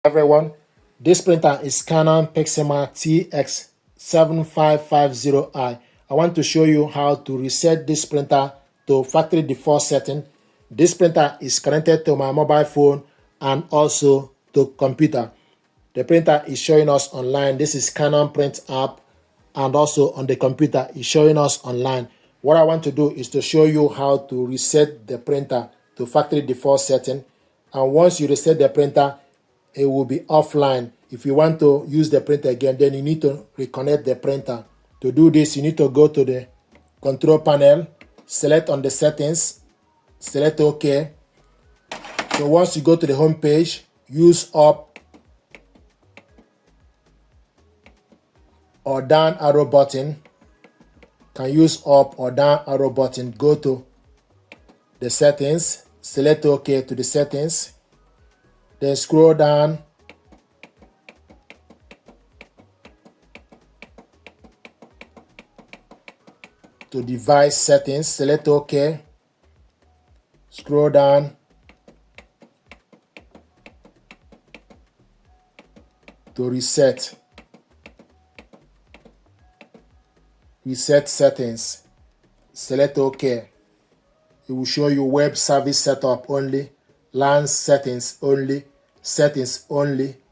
Everyone, this printer is Canon Pixma TS7550i. I want to show you how to reset this printer to factory default setting. This printer is connected to my mobile phone and also to computer. The printer is showing us online. This is Canon Print app, and also on the computer is showing us online. What I want to do is to show you how to reset the printer to factory default setting. And once you reset the printer, it will be offline. If you want to use the printer again, then you need to reconnect the printer. To do this, you need to go to the control panel, select on the settings, select OK. So once you go to the home page, use up or down arrow button. Can use up or down arrow button. Go to the settings, select OK to the settings. Then scroll down to device settings, select OK. Scroll down to reset. Reset settings, select OK. It will show you web service setup only, LAN settings only,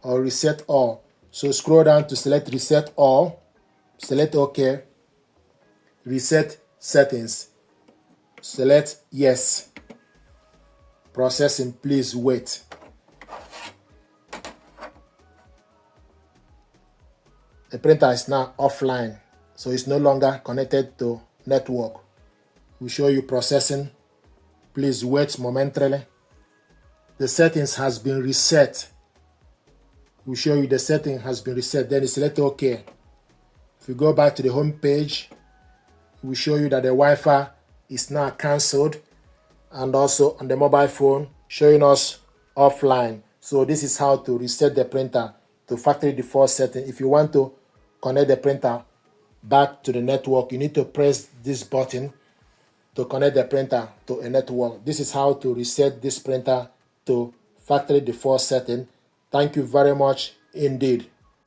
or reset all. So scroll down to select reset all, select OK, reset settings, select yes. Processing, please wait. The printer is now offline, so it's no longer connected to network. We'll show you processing. Please wait momentarily. The settings has been reset. We'll show you the setting has been reset. Then you select OK. If you go back to the home page, we'll show you that the Wi-Fi is now cancelled, and also on the mobile phone showing us offline. So this is how to reset the printer to factory default setting. If you want to connect the printer back to the network, you need to press this button to connect the printer to a network. This is how to reset this printer to factory default setting. Thank you very much indeed.